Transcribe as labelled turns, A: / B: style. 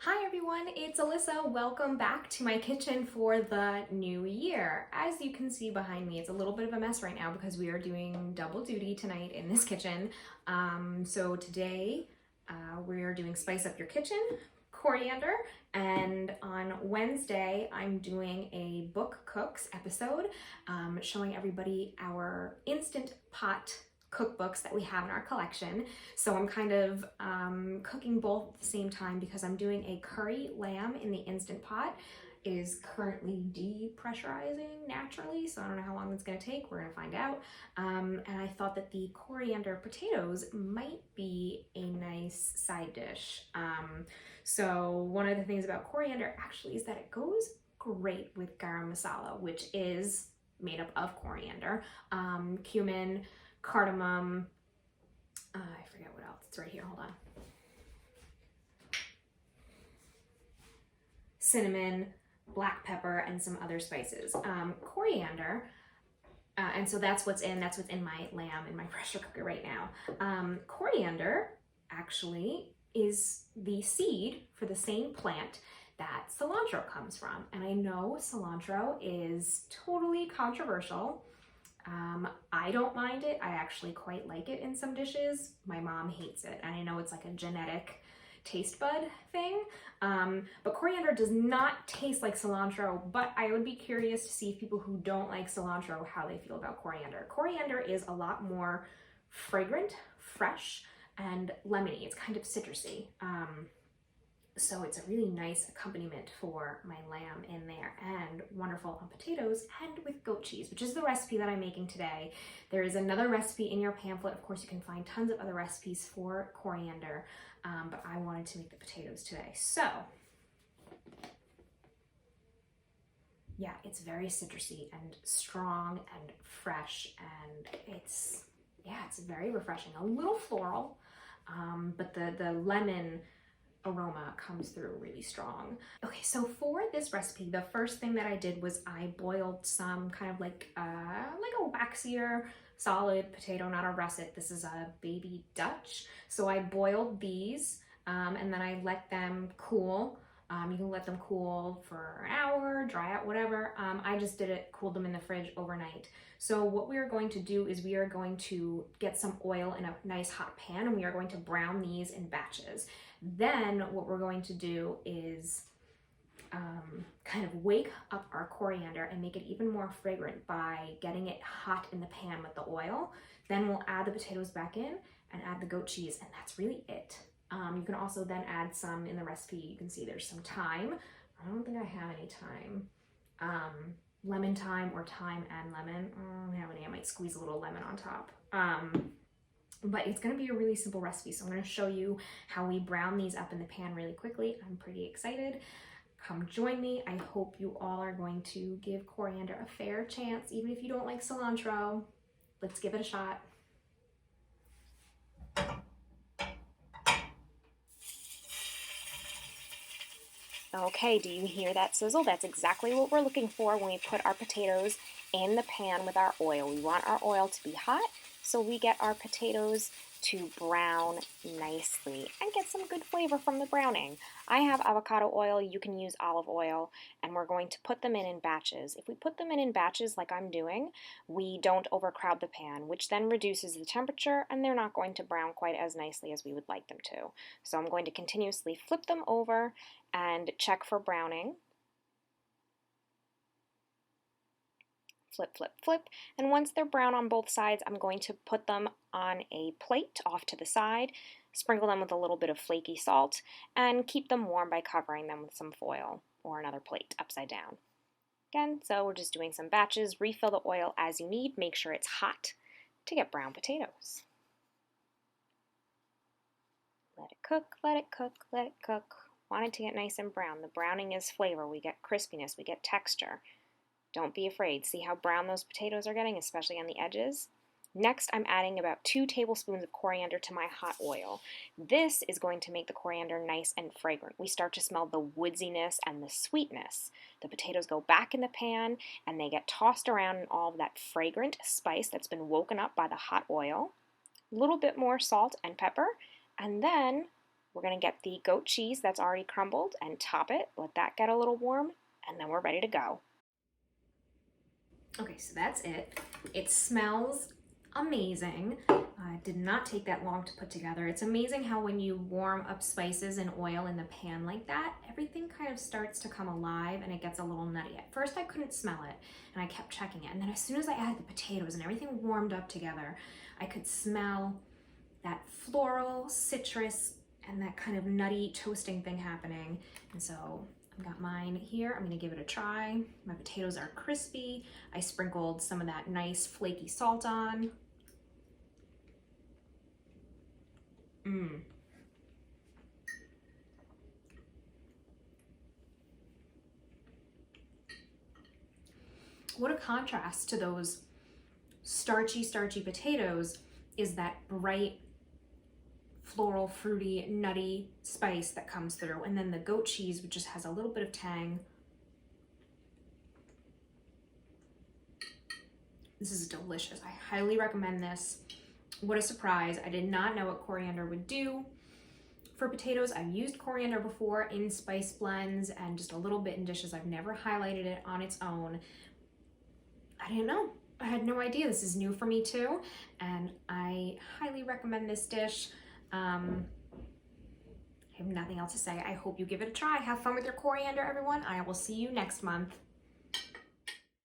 A: Hi everyone, it's Alyssa. Welcome back to my kitchen for the new year. As you can see behind me, it's a little bit of a mess right now because we are doing double duty tonight in this kitchen. So today we're doing Spice Up Your Kitchen, Coriander, and on Wednesday I'm doing a Book Cooks episode showing everybody our Instant Pot cookbooks that we have in our collection. So I'm kind of cooking both at the same time because I'm doing a curry lamb in the Instant Pot. It is currently depressurizing naturally, so I don't know how long it's going to take. We're going to find out. And I thought that the coriander potatoes might be a nice side dish. So one of the things about coriander actually is that it goes great with garam masala, which is made up of coriander, cumin, cardamom, I forget what else, it's right here, hold on. Cinnamon, black pepper, and some other spices. Coriander, and so that's what's in my lamb in my pressure cooker right now. Coriander actually is the seed for the same plant that cilantro comes from. And I know cilantro is totally controversial. I don't mind it. I actually quite like it in some dishes. My mom hates it, and I know it's like a genetic taste bud thing. But coriander does not taste like cilantro, but I would be curious to see if people who don't like cilantro, how they feel about coriander. Coriander is a lot more fragrant, fresh, and lemony. It's kind of citrusy. So it's a really nice accompaniment for my lamb in there, and wonderful on potatoes and with goat cheese, which is the recipe that I'm making today. There is another recipe in your pamphlet. Of course, you can find tons of other recipes for coriander, but I wanted to make the potatoes today. So yeah, it's very citrusy and strong and fresh, and it's very refreshing. A little floral, but the lemon aroma comes through really strong. Okay, so for this recipe, the first thing that I did was I boiled some kind of like a waxier solid potato, not a russet. This is a baby Dutch. So I boiled these and then I let them cool. You can let them cool for an hour, dry out, whatever. I just cooled them in the fridge overnight. So what we are going to do is we are going to get some oil in a nice hot pan, and we are going to brown these in batches. Then what we're going to do is kind of wake up our coriander and make it even more fragrant by getting it hot in the pan with the oil. Then we'll add the potatoes back in and add the goat cheese, and that's really it. You can also then add some in the recipe. You can see there's some thyme. I don't think I have any thyme. Lemon thyme or thyme and lemon. I don't have any. I might squeeze a little lemon on top. But it's going to be a really simple recipe. So I'm going to show you how we brown these up in the pan really quickly. I'm pretty excited. Come join me. I hope you all are going to give coriander a fair chance, even if you don't like cilantro. Let's give it a shot. Okay, do you hear that sizzle? That's exactly what we're looking for when we put our potatoes in the pan with our oil. We want our oil to be hot so we get our potatoes to brown nicely and get some good flavor from the browning. I have avocado oil, you can use olive oil, and we're going to put them in batches. If we put them in batches like I'm doing, we don't overcrowd the pan, which then reduces the temperature, and they're not going to brown quite as nicely as we would like them to. So I'm going to continuously flip them over and check for browning. Flip, flip, flip, and once they're brown on both sides, I'm going to put them on a plate off to the side, sprinkle them with a little bit of flaky salt, and keep them warm by covering them with some foil or another plate upside down. Again, so we're just doing some batches. Refill the oil as you need. Make sure it's hot to get brown potatoes. Let it cook, let it cook, let it cook. Want it to get nice and brown. The browning is flavor. We get crispiness, we get texture. Don't be afraid. See how brown those potatoes are getting, especially on the edges? Next, I'm adding about 2 tablespoons of coriander to my hot oil. This is going to make the coriander nice and fragrant. We start to smell the woodsiness and the sweetness. The potatoes go back in the pan, and they get tossed around in all of that fragrant spice that's been woken up by the hot oil. A little bit more salt and pepper, and then
B: We're going to get the goat cheese that's already crumbled and top it, let that get a little warm, and then we're ready to go.
A: Okay, so that's it. It smells amazing. It did not take that long to put together. It's amazing how when you warm up spices and oil in the pan like that, everything kind of starts to come alive and it gets a little nutty. At first I couldn't smell it and I kept checking it. And then as soon as I added the potatoes and everything warmed up together, I could smell that floral, citrus, and that kind of nutty toasting thing happening. And so I've got mine here. I'm gonna give it a try. My potatoes are crispy. I sprinkled some of that nice flaky salt on. What a contrast to those starchy potatoes is that bright, floral, fruity, nutty spice that comes through. And then the goat cheese, which just has a little bit of tang. This is delicious. I highly recommend this. What a surprise. I did not know what coriander would do for potatoes. I've used coriander before in spice blends and just a little bit in dishes. I've never highlighted it on its own. I didn't know. I had no idea. This is new for me too, and I highly recommend this dish. I have nothing else to say. I hope you give it a try. Have fun with your coriander, everyone. I will see you next month.